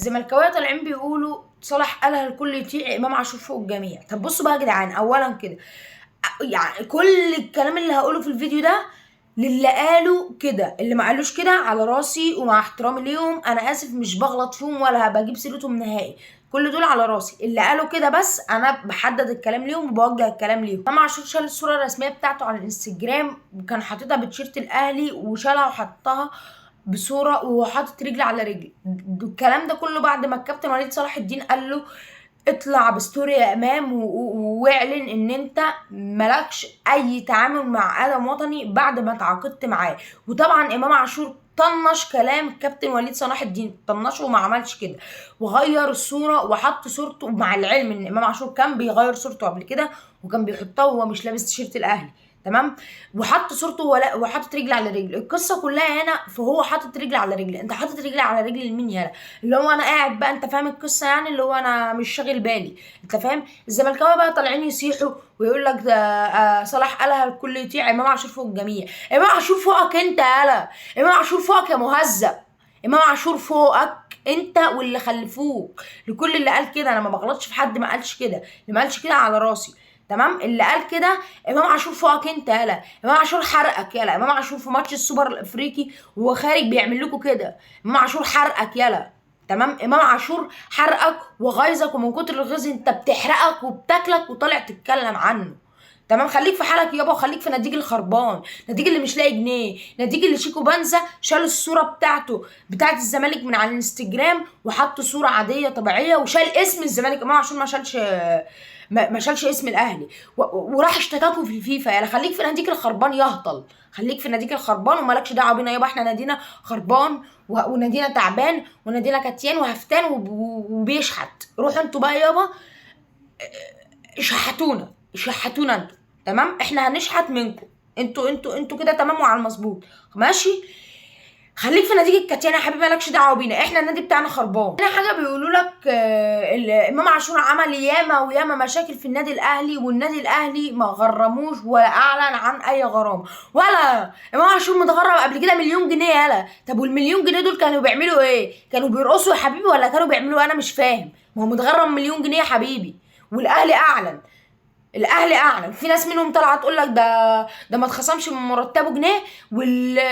الزملكاويه طالعين بيقولوا صلاح قالها الكل يطيع، امام عاشور فوق الجميع. طب بصوا بقى يا جدعان، اولا كده يعني كل الكلام اللي هقوله في الفيديو ده للي قالوا كده، اللي ما قالوش كده على راسي ومع احترامي ليهم، انا اسف مش بغلط فيهم ولا بجيب سيرتهم نهائي، كل دول على راسي. اللي قالوا كده بس انا بحدد الكلام ليهم وبوجه الكلام ليهم. امام عاشور شال الصوره الرسميه بتاعته على الانستجرام وكان حاططها بتيشيرت الاهلي وشالها وحطها بصوره وهو حاطط رجل على رجل. الكلام ده كله بعد ما الكابتن وليد صلاح الدين قال له اطلع بستوري يا امام واعلن ان انت مالكش اي تعامل مع ادم وطني بعد ما تعاقدت معاه. وطبعا امام عاشور طنش كلام الكابتن وليد صلاح الدين، طنشه وما عملش كده وغير الصوره وحط صورته، مع العلم ان امام عاشور كان بيغير صورته قبل كده وكان بيحطها وهو مش لابس تيشيرت الاهلي، تمام، وحط صورته وحاطط رجل على رجل. القصه كلها هنا فهو حاطط رجل على رجل. انت حاطط رجل على رجل لمين يالا؟ اللي هو انا قاعد بقى، انت فاهم القصه يعني، اللي هو انا مش شاغل بالي، انت فاهم. الزملكاويه بقى طالعين يصيحوا ويقول لك ده صلاح قالها الكل يطيع، امام عاشور فوق الجميع. امام عاشور فوقك انت يالا، امام عاشور فوقك يا مهذب، امام عاشور فوقك انت واللي خلفوك. لكل اللي قال كده، انا ما بغلطش في حد ما قالش كده، اللي ما قالش كده على راسي، تمام. اللي قال كده امام عاشور فوقك انت يالا، امام عاشور حرقك يالا، امام عاشور في ماتش السوبر الافريقي وهو خارج بيعمل لكم كده، امام عاشور حرقك يالا، تمام. امام عاشور حرقك وغيظك، ومن كتر الغيظ انت بتحرقك وبتاكلك وطالع تتكلم عنه، تمام. خليك في حالك يابا، وخليك في ناديك الخربان، ناديك اللي مش لاقي جنيه، ناديك اللي شيكو بنزا شال الصوره بتاعته بتاعت الزمالك من على الانستجرام وحط صوره عاديه طبيعيه وشال اسم الزمالك. امام عاشور ما شالش اسم الاهلي وراح اشتكاكوا في الفيفا. يلا خليك في ناديك الخربان يهطل، خليك في ناديك الخربان ومالكش دعوه بينا يابا، احنا نادينا خربان ونادينا تعبان ونادينا كتيان وهفتان وبيشحت. روحوا انتوا بقى يابا شحتونا انتوا، تمام. احنا هنشحت منكم، انتوا كده تمام وعلى المظبوط، ماشي. خليك في ناديك الكتيان يا حبيبي، مالكش دعوه بينا، احنا النادي بتاعنا خربان. تاني حاجه بيقولوا لك امام عاشور عمل ياما وياما مشاكل في النادي الاهلي، والنادي الاهلي ما غرموش ولا اعلن عن اي غرامه، ولا امام عاشور متغرم قبل كده مليون جنيه يالا. طب والمليون جنيه دول كانوا بيعملوا ايه؟ كانوا بيرقصوا يا حبيبي ولا كانوا بيعملوا؟ انا مش فاهم. ما هو متغرم مليون جنيه يا حبيبي، والاهلي اعلن، الاهلي اعلن. في ناس منهم طالعه تقول لك ده ما اتخصمش من مرتبه جنيه،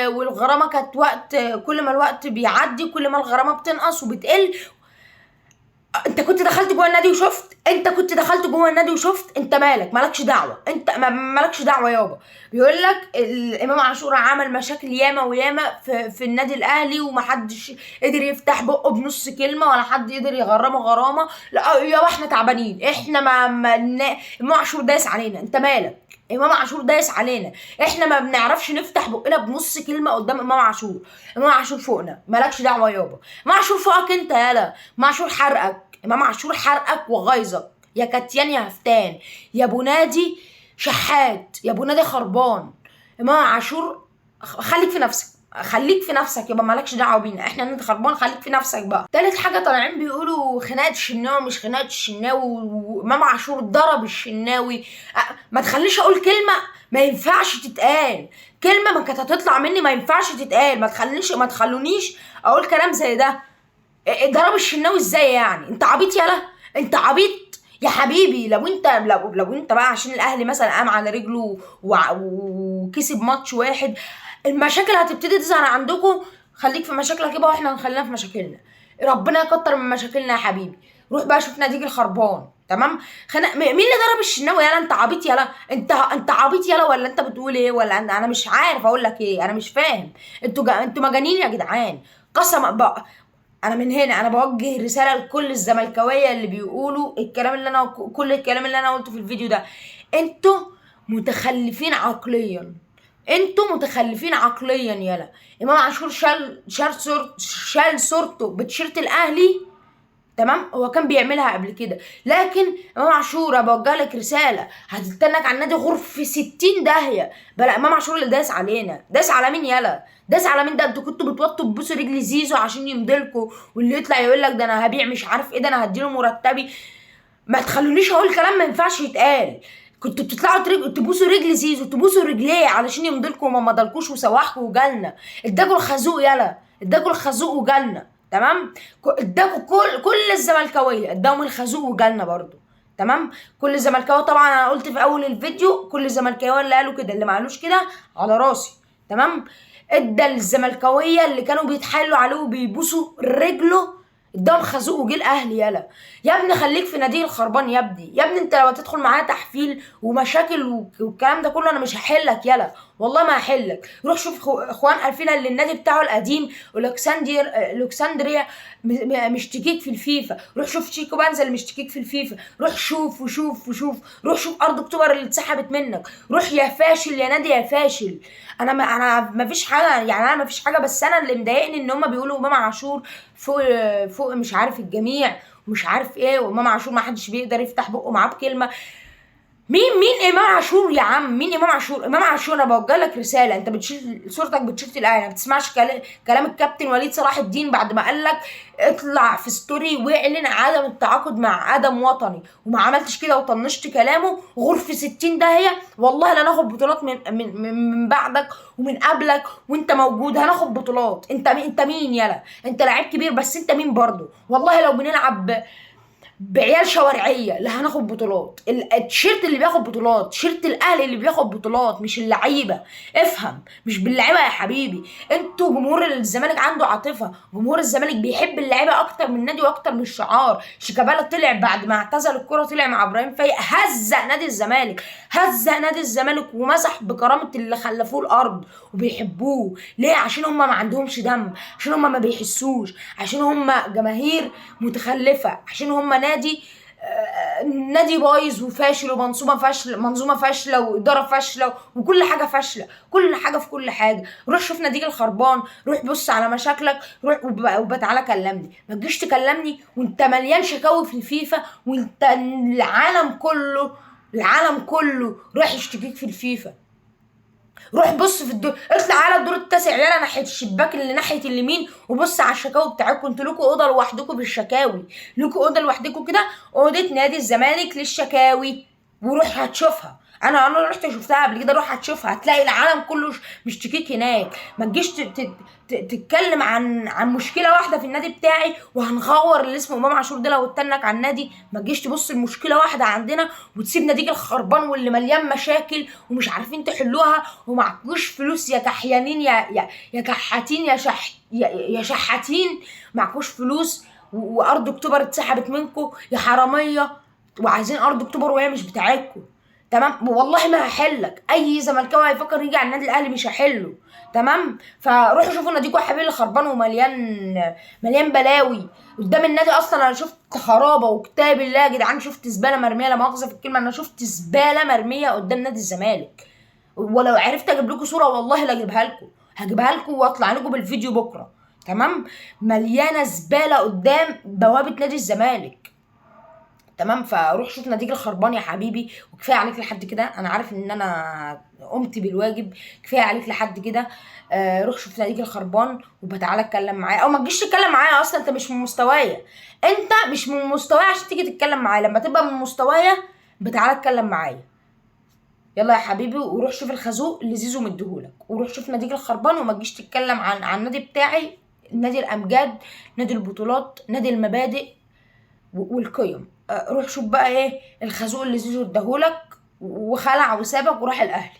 والغرامه كانت وقت، كل ما الوقت بيعدي كل ما الغرامه بتنقص وبتقل. انت كنت دخلت جوه النادي وشفت، انت مالكش دعوه، انت مالكش دعوه يابا. بيقول لك الامام عاشور عمل مشاكل ياما وياما في النادي الاهلي ومحدش قدر يفتح بقه بنص كلمه ولا حد قدر يغرمه غرامه. لا يابا احنا تعبانين، احنا امام عاشور دايس علينا، انت مالك؟ امام عاشور دايس علينا، احنا ما بنعرفش نفتح بقنا بنص كلمه قدام امام عاشور. امام عاشور فوقنا، مالكش دعوه يابا. امام عاشور فوقك انت يالا، امام عاشور حرقك، امام عاشور حرقك وغيظك يا كتيان يا هفتان يا ابو نادي شحات يا ابو نادي خربان. امام عاشور خليك في نفسك يبقى مالكش دعوه بينا، احنا نادي خربان، خليك في نفسك بقى. تالت حاجه طالعين بيقولوا خناقه الشناوي، مش خناقه الشناوي وامام عاشور ضرب الشناوي. ما تخليش اقول كلمه ما ينفعش تتقال، كلمه ما كانت هتطلع مني ما ينفعش تتقال، ما تخلونيش اقول كلام زي ده. ضرب الشناوي ازاي يعني؟ انت عبيط يالا، انت عبيط يا حبيبي. لو انت بقى عشان الاهلي مثلا قام على رجله وكسب ماتش واحد المشاكل هتبتدي تظهر عندكم، خليك في مشاكلك يبقى واحنا هنخلينا في مشاكلنا. ربنا يكتر من مشاكلنا يا حبيبي. روح بقى شوف ناديك الخربان، تمام. مين اللي ضرب الشناوي يالا؟ انت عبيط يالا، انت عبيط يالا، ولا انت بتقول ايه؟ ولا انا مش عارف اقول لك ايه، انا مش فاهم. انتوا مجانين يا جدعان، قسما بقى. انا من هنا انا بوجه رساله لكل الزملكاويه اللي بيقولوا الكلام اللي انا كل الكلام اللي انا قلته في الفيديو ده. انتوا متخلفين عقليا، يالا. امام عاشور شال صورته بتيشيرت الاهلي، تمام. هو كان بيعملها قبل كده، لكن امام عاشور بوجه لك رساله هتستنك على النادي غرف 60 داهيه. بلا امام عاشور اللي داس علينا، داس على مين يالا؟ داس على مين؟ ده انتوا كنتوا بتوطوا تبوسوا رجل زيزو عشان يمضلكوا، واللي يطلع يقول لك ده انا هبيع مش عارف ايه، ده انا هديله مرتبي. ما تخلونيش اقول كلام ما ينفعش يتقال. كنتوا بتطلعوا تبوسوا رجل زيزو، تبوسوا رجليه علشان يمضلكوا وما مضلكوش وسواحكوا وجالنا. اداكوا الخازوق يالا، اداكوا الخازوق وجالنا، تمام. اداكوا كل الزملكاويه، اداهم الخازوق وجالنا برضو. تمام. كل الزملكاويه طبعا انا قلت في اول الفيديو كل الزملكاويه اللي قالوا كده، اللي ما قالوش كده على راسي. تمام. ادى الزملكاويه اللي كانوا بيتحايلوا عليه وبيبوسوا رجله اداهم خازوق وجه الاهلي. يا ابني خليك في نادي الخربان يا ابني. يا ابني انت لو هتدخل معايا تحفيل ومشاكل والكلام ده كله انا مش هحلك. والله ما هحلك. روح شوف اخوان الفيلا اللي النادي بتاعه القديم الكسندريا مشتكيك في الفيفا. روح شوف شيكو بنزل مشتكيك في الفيفا. روح شوف روح شوف ارض اكتوبر اللي اتسحبت منك. روح يا فاشل يا نادي يا فاشل. انا ما فيش حاجه، يعني انا ما فيش حاجه، بس انا اللي مضايقني ان هم بيقولوا امام عاشور فوق مش عارف الجميع ومش عارف ايه، وامام عاشور ما حدش بيقدر يفتح بقه معاه بكلمه. مين امام عاشور يا عم؟ مين امام عاشور؟ امام عاشور انا بوجه لك رساله، انت بتشيل صورتك بتشيرت الاهلي، ما بتسمعش كلام الكابتن وليد صلاح الدين بعد ما قال لك اطلع في ستوري واعلن عدم التعاقد مع ادم وطني، وما عملتش كده وطنشت كلامه غرفه 60 داهيه. والله لا ناخد بطولات من بعدك ومن قبلك وانت موجود. هناخد بطولات. انت مين؟ انت لعيب كبير بس انت مين برضه؟ والله لو بنلعب بعيال شوارعيه لا هناخد بطولات. التيشيرت اللي بياخد بطولات تيشيرت الاهلي اللي بياخد بطولات، مش اللعيبه. افهم، مش باللعيبه يا حبيبي. انتوا جمهور الزمالك عنده عاطفه. جمهور الزمالك بيحب اللعيبه اكتر من النادي واكتر من الشعار. شيكابالا طلع بعد ما اعتزل الكره، طلع مع ابراهيم فايق هزق نادي الزمالك ومسح بكرامه اللي خلفوه الارض وبيحبوه. ليه؟ عشان هم ما عندهمش دم، عشان هم ما بيحسوش، عشان هم جماهير متخلفه، عشان هم نادي بايظ وفاشل منظومه فاشله واداره فاشله وكل حاجه فاشله. كل حاجه في كل حاجه. روح شوف ناديك الخربان، روح بص على مشاكلك، روح وبتعالى كلمني. ما تجيش تكلمني وانت مليان شكاوي في الفيفا، وانت العالم كله راح يشتكيك في الفيفا. روح بص في الدور، اطلع على الدور التاسع يلا ناحيه الشباك اللي ناحيه اليمين وبص على الشكاوي بتاعتكم. انتوا لكم اوضه لوحدكم بالشكاوي، لكم اوضه لوحدكم كده، اوضه نادي الزمالك للشكاوي، وروح هتشوفها. انا رحت شفتها قبل كده. روح هتشوفها، هتلاقي العالم كله مشتكيك هناك. ما تجيش تتكلم عن مشكله واحده في النادي بتاعي وهنغور اللي اسمه امام عاشور ده لو اتنك على النادي. ما تجيش تبص لمشكله واحده عندنا وتسيب ناديك الخربان واللي مليان مشاكل ومش عارفين تحلوها ومعكوش فلوس يا كحيانين يا كحاتين يا شحاتين. معكوش فلوس وارض اكتوبر اتسحبت منكم يا حراميه، وعايزين ارض اكتوبر وهي مش بتاعتكم. تمام. والله ما هحلك. اي زملكاوي هيفكر يجي على النادي الاهلي مش هحله. تمام. فروحوا شوفوا ناديكوا يا حبيبي خربان ومليان بلاوي قدام النادي. اصلا انا شفت خرابه وكتاب الله يا جدعان، شفت زباله مرميه، لا مؤاخذه في الكلمه، انا شفت زباله مرميه قدام نادي الزمالك. ولو عرفت اجيب لكم صوره والله لا هجيبها لكم واطلع لكم بالفيديو بكره. تمام. مليانه زباله قدام بوابه نادي الزمالك. تمام. فروح شوف ناديك الخربان يا حبيبي، وكفايه عليك لحد كده. انا عارف ان انا قمت بالواجب، كفايه عليك لحد كده. روح شوف ناديك الخربان وبتعالى اتكلم معايا، او ما تجيش تتكلم معايا اصلا. انت مش من مستوايا، عشان تيجي تتكلم معايا. لما تبقى من مستوايا بتعالى اتكلم معايا. يلا يا حبيبي، وروح شوف الخازوق اللي زيزو مديهولك، وروح شوف ناديك الخربان، وما تجيش تتكلم عن النادي بتاعي، نادي الامجاد، نادي البطولات، نادي المبادئ والقيم. روح شوف بقى ايه الخازوق اللي زيزو اداهولك وخلع وسابك وراح الاهلي.